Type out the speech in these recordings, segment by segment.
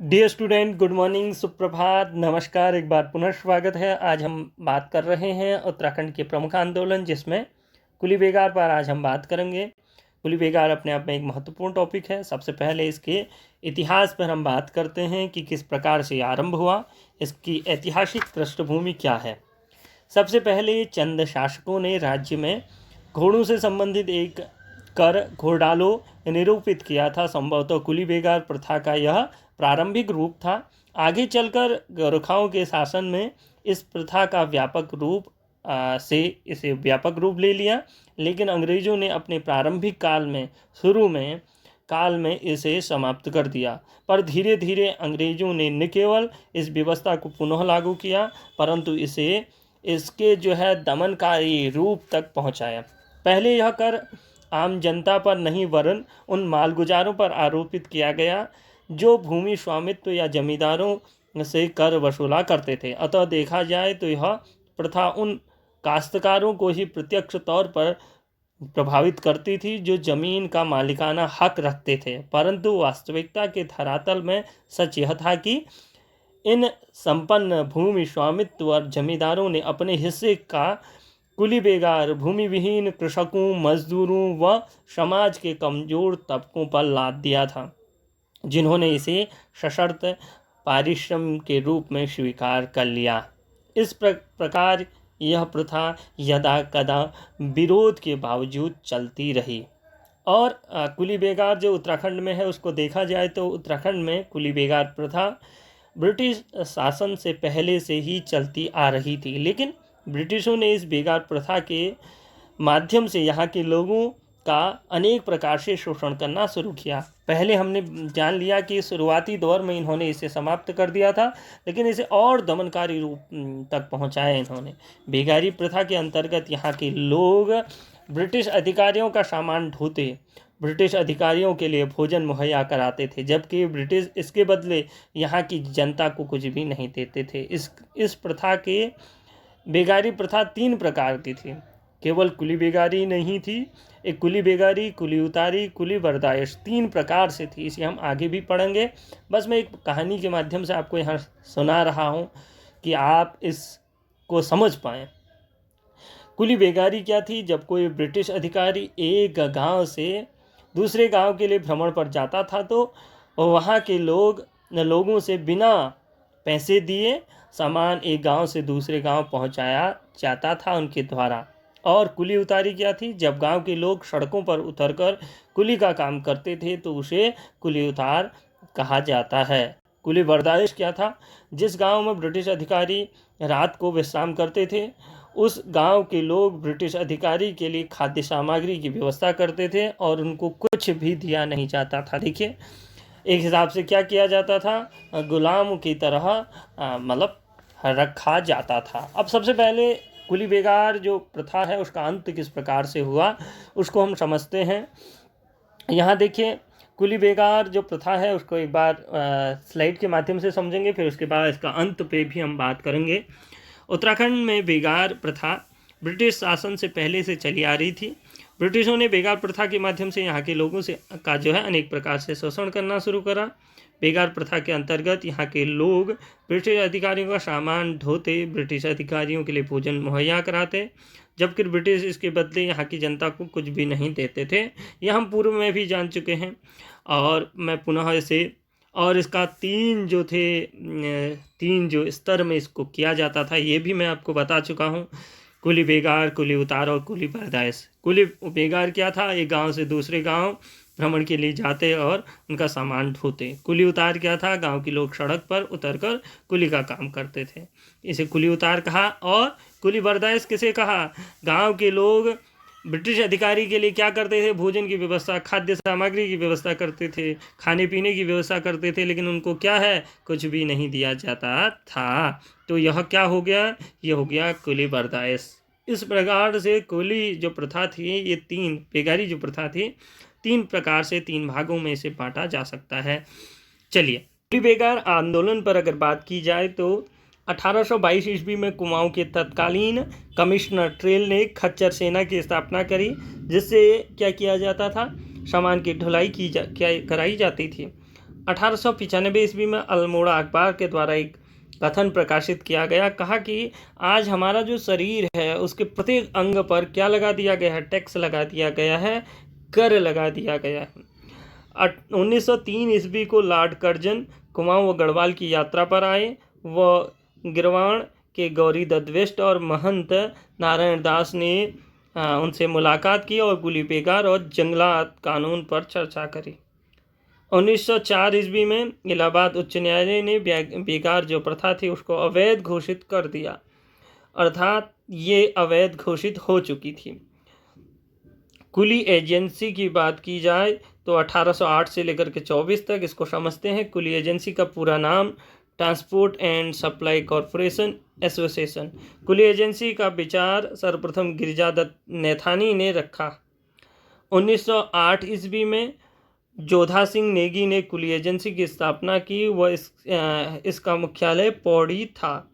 Dear student, good morning, सुप्रभात, नमस्कार। एक बार पुनः स्वागत है। आज हम बात कर रहे हैं उत्तराखंड के प्रमुख आंदोलन, जिसमें कुली बेगार पर आज हम बात करेंगे। कुली बेगार अपने आप में एक महत्वपूर्ण टॉपिक है। सबसे पहले इसके इतिहास पर हम बात करते हैं कि किस प्रकार से आरंभ हुआ, इसकी ऐतिहासिक पृष्ठभूमि क्या है। सबसे पहले चंद शासकों ने राज्य में घोड़ों से संबंधित एक कर घोड़ालो निरूपित किया था। संभवतः कुली बेगार प्रथा का यह प्रारंभिक रूप था। आगे चलकर गोरखाओं के शासन में इस प्रथा का इसे व्यापक रूप ले लिया, लेकिन अंग्रेजों ने अपने प्रारंभिक शुरू में काल में इसे समाप्त कर दिया। पर धीरे धीरे अंग्रेजों ने न केवल इस व्यवस्था को पुनः लागू किया, परंतु इसके दमनकारी रूप तक पहुंचाया। पहले यह कर आम जनता पर नहीं, वरन उन मालगुजारों पर आरोपित किया गया जो भूमि स्वामित्व या जमींदारों से कर वसूला करते थे। अतः देखा जाए तो यह प्रथा उन काश्तकारों को ही प्रत्यक्ष तौर पर प्रभावित करती थी जो जमीन का मालिकाना हक रखते थे। परंतु वास्तविकता के धरातल में सच यह था कि इन संपन्न भूमि स्वामित्व और जमींदारों ने अपने हिस्से का कुली बेगार, भूमि विहीन कृषकों, मजदूरों व समाज के कमजोर तबकों पर लाद दिया था, जिन्होंने इसे सशर्त पारिश्रम के रूप में स्वीकार कर लिया। इस प्रकार यह प्रथा यदा कदा विरोध के बावजूद चलती रही। और कुली बेगार जो उत्तराखंड में है, उसको देखा जाए तो उत्तराखंड में कुली बेगार प्रथा ब्रिटिश शासन से पहले से ही चलती आ रही थी, लेकिन ब्रिटिशों ने इस बेगार प्रथा के माध्यम से यहाँ के लोगों का अनेक प्रकार से शोषण करना शुरू किया। पहले हमने जान लिया कि शुरुआती दौर में इन्होंने इसे समाप्त कर दिया था, लेकिन इसे और दमनकारी रूप तक पहुंचाया इन्होंने। बेगारी प्रथा के अंतर्गत यहाँ के लोग ब्रिटिश अधिकारियों का सामान ढोते, ब्रिटिश अधिकारियों के लिए भोजन मुहैया कराते थे, जबकि ब्रिटिश इसके बदले यहाँ की जनता को कुछ भी नहीं देते थे। इस प्रथा के बेगारी प्रथा 3 प्रकार की थी। केवल कुली बेगारी नहीं थी, एक कुली बेगारी, कुली उतारी, कुली बर्दाश्त 3 प्रकार से थी। इसे हम आगे भी पढ़ेंगे। बस मैं एक कहानी के माध्यम से आपको यहाँ सुना रहा हूँ कि आप इसको समझ पाएँ। कुली बेगारी क्या थी? जब कोई ब्रिटिश अधिकारी एक गांव से दूसरे गांव के लिए भ्रमण पर जाता था तो वहाँ के लोगों से बिना पैसे दिए सामान एक गांव से दूसरे गांव पहुंचाया जाता था उनके द्वारा। और कुली उतारी क्या थी? जब गांव के लोग सड़कों पर उतरकर कुली का काम करते थे तो उसे कुली उतार कहा जाता है। कुली बर्दाश्त क्या था? जिस गांव में ब्रिटिश अधिकारी रात को विश्राम करते थे, उस गांव के लोग ब्रिटिश अधिकारी के लिए खाद्य सामग्री की व्यवस्था करते थे और उनको कुछ भी दिया नहीं जाता था। देखिए, एक हिसाब से क्या किया जाता था? गुलाम की तरह मतलब रखा जाता था। अब सबसे पहले कुली बेगार जो प्रथा है उसका अंत किस प्रकार से हुआ उसको हम समझते हैं। यहाँ देखिए, कुली बेगार जो प्रथा है उसको एक बार स्लाइड के माध्यम से समझेंगे, फिर उसके बाद इसका अंत पे भी हम बात करेंगे। उत्तराखंड में बेगार प्रथा ब्रिटिश शासन से पहले से चली आ रही थी। ब्रिटिशों ने बेगार प्रथा के माध्यम से यहाँ के लोगों से अनेक प्रकार से शोषण करना शुरू करा। बेगार प्रथा के अंतर्गत यहाँ के लोग ब्रिटिश अधिकारियों का सामान ढोते, ब्रिटिश अधिकारियों के लिए भोजन मुहैया कराते, जबकि ब्रिटिश इसके बदले यहाँ की जनता को कुछ भी नहीं देते थे। यह हम पूर्व में भी जान चुके हैं और मैं पुनः इसका 3 जो स्तर में इसको किया जाता था ये भी मैं आपको बता चुका हूँ। कुली बेगार, कुली उतार और कुली बर्दाश्त। कुली बेगार क्या था? एक गांव से दूसरे गांव भ्रमण के लिए जाते और उनका सामान ढोते। कुली उतार क्या था? गांव के लोग सड़क पर उतरकर कुली का काम करते थे, इसे कुली उतार कहा। और कुली बर्दाश्त किसे कहा? गांव के लोग ब्रिटिश अधिकारी के लिए क्या करते थे? भोजन की व्यवस्था, खाद्य सामग्री की व्यवस्था करते थे, खाने पीने की व्यवस्था करते थे, लेकिन उनको क्या है? कुछ भी नहीं दिया जाता था। तो यह क्या हो गया? यह हो गया कुली बर्दाश्त। इस प्रकार से कुली जो प्रथा थी, ये 3 बेगारी जो प्रथा थी, 3 प्रकार से 3 भागों में इसे बांटा जा सकता है। चलिए, कुली बेगार आंदोलन पर अगर बात की जाए तो 1822 ईस्वी में कुमाऊं के तत्कालीन कमिश्नर ट्रेल ने खच्चर सेना की स्थापना करी, जिससे क्या किया जाता था? सामान की ढुलाई कराई जाती थी। 1895 ईस्वी में अल्मोड़ा अखबार के द्वारा एक कथन प्रकाशित किया गया। कहा कि आज हमारा जो शरीर है उसके प्रत्येक अंग पर क्या लगा दिया गया है? टैक्स लगा दिया गया है, कर लगा दिया गया है। 1903 ईस्वी को लॉर्ड कर्जन कुमाऊं व गढ़वाल की यात्रा पर आए। वह गिरवाण के गौरी दत्त वेस्ट और महंत नारायण दास ने उनसे मुलाकात की और गुली बेगार और जंगलात कानून पर चर्चा करी। 1904 ईस्वी में इलाहाबाद उच्च न्यायालय ने बेगार जो प्रथा थी उसको अवैध घोषित कर दिया, अर्थात ये अवैध घोषित हो चुकी थी। कुली एजेंसी की बात की जाए तो 1808 से लेकर के 24 तक इसको समझते हैं। कुली एजेंसी का पूरा नाम transport and supply corporation association. कुली एजेंसी का विचार सर्वप्रथम गिरिजादत्त नैथानी ने रखा। 1908 ईस्वी में जोधा सिंह नेगी ने कुली एजेंसी की स्थापना की। वह इसका मुख्यालय पौड़ी था।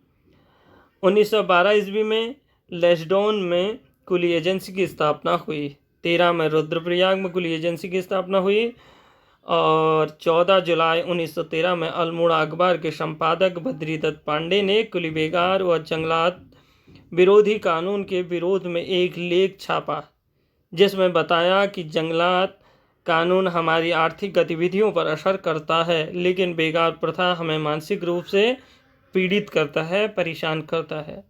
1912 ईस्वी में लेस्डोन में कुली एजेंसी की स्थापना हुई। 13 में रुद्रप्रयाग में कुली एजेंसी की स्थापना हुई और 14 जुलाई 1913 में अल्मोड़ा अखबार के संपादक बद्रीदत्त पांडे ने कुली बेगार व जंगलात विरोधी कानून के विरोध में एक लेख छापा, जिसमें बताया कि जंगलात कानून हमारी आर्थिक गतिविधियों पर असर करता है, लेकिन बेगार प्रथा हमें मानसिक रूप से पीड़ित करता है, परेशान करता है।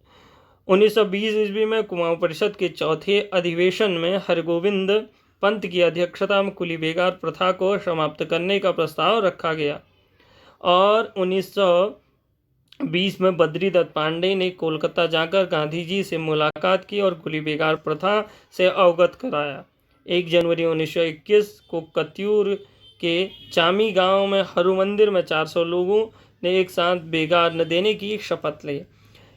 1920 ईस्वी में कुमाऊं परिषद के चौथे अधिवेशन में हरगोविंद पंत की अध्यक्षता में कुली बेगार प्रथा को समाप्त करने का प्रस्ताव रखा गया और 1920 में बद्रीदत्त पांडे ने कोलकाता जाकर गांधी जी से मुलाकात की और कुली बेगार प्रथा से अवगत कराया। 1 जनवरी 1921 को कत्यूर के चामी गांव में हरु मंदिर में 400 लोगों ने एक साथ बेगार न देने की शपथ ली।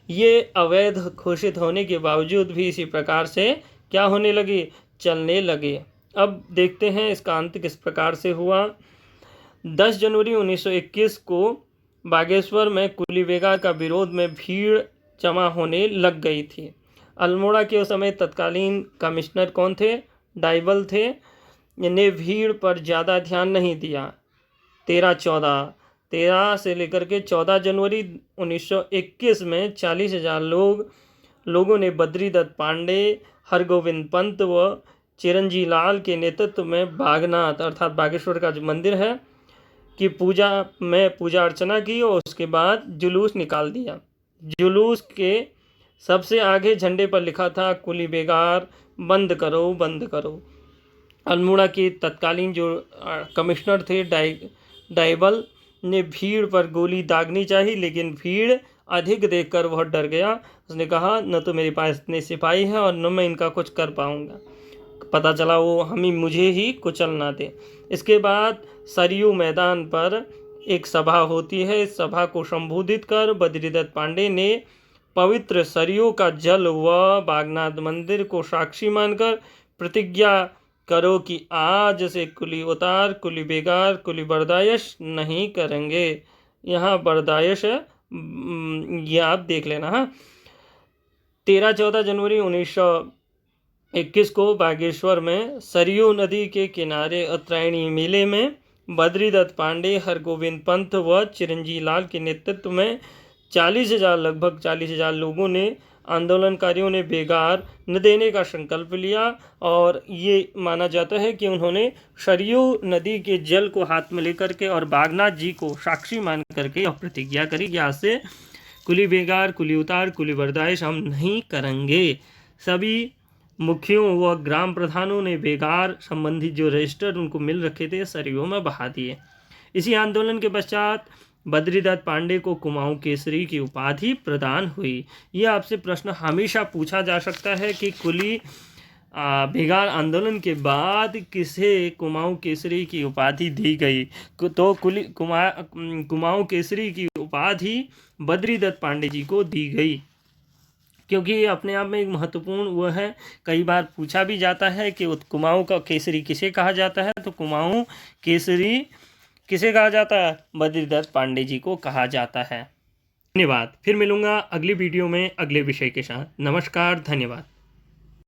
ये अवैध घोषित होने के बावजूद भी इसी प्रकार से क्या होने लगे? चलने लगे। अब देखते हैं इसका अंत किस प्रकार से हुआ। 10 जनवरी 1921 को बागेश्वर में कुली बेगार का विरोध में भीड़ जमा होने लग गई थी। अल्मोड़ा के उस समय तत्कालीन कमिश्नर कौन थे? डाइबल थे। ने भीड़ पर ज़्यादा ध्यान नहीं दिया। 13 से लेकर के 14 जनवरी 1921 में 40,000 लोगों ने बद्रीदत्त पांडे, हरगोविंद पंत व चिरंजी लाल के नेतृत्व में बागनाथ अर्थात बागेश्वर का जो मंदिर है की पूजा अर्चना की और उसके बाद जुलूस निकाल दिया। जुलूस के सबसे आगे झंडे पर लिखा था कुली बेगार बंद करो, बंद करो। अल्मोड़ा के तत्कालीन जो कमिश्नर थे डाइबल ने भीड़ पर गोली दागनी चाहिए, लेकिन भीड़ अधिक देखकर वह डर गया। उसने कहा न तो मेरे पास इतने सिपाही हैं और न मैं इनका कुछ कर पाऊंगा। पता चला वो मुझे ही कुचल ना दे। इसके बाद सरयू मैदान पर एक सभा होती है। इस सभा को संबोधित कर बद्रीदत्त पांडे ने पवित्र सरयू का जल व बागनाथ मंदिर को साक्षी मानकर प्रतिज्ञा करो कि आज से कुली उतार, कुली बेगार, कुली बर्दाश्त नहीं करेंगे। यहाँ बर्दाश्त ये आप देख लेना। हाँ, 13-14 जनवरी 1921 को बागेश्वर में सरयू नदी के किनारे उत्तरायणी मेले में बद्रीदत्त पांडे, हरगोविंद पंत व चिरंजी लाल के नेतृत्व में लगभग 40,000 लोगों ने आंदोलनकारियों ने बेगार न देने का संकल्प लिया और ये माना जाता है कि उन्होंने सरयू नदी के जल को हाथ में लेकर के और बागनाथ जी को साक्षी मान करके प्रतिज्ञा करी कि आज से कुली बेगार, कुली उतार, कुली बर्दाश्त हम नहीं करेंगे। सभी मुखियों व ग्राम प्रधानों ने बेगार संबंधी जो रजिस्टर उनको मिल रखे थे सरयू में बहा दिए। इसी आंदोलन के पश्चात बद्रीदत्त पांडे को कुमाऊं केसरी की उपाधि प्रदान हुई। यह आपसे प्रश्न हमेशा पूछा जा सकता है कि कुली बेगार आंदोलन के बाद किसे कुमाऊं केसरी की उपाधि दी गई? तो कुमाऊं केसरी की उपाधि बद्रीदत्त पांडे जी को दी गई, क्योंकि ये अपने आप में एक महत्वपूर्ण वो है। कई बार पूछा भी जाता है कि कुमाऊं का केसरी किसे कहा जाता है, तो कुमाऊं केसरी किसे कहा जाता है? बद्रीदत्त पांडे जी को कहा जाता है। धन्यवाद। फिर मिलूंगा अगली वीडियो में अगले विषय के साथ। नमस्कार, धन्यवाद।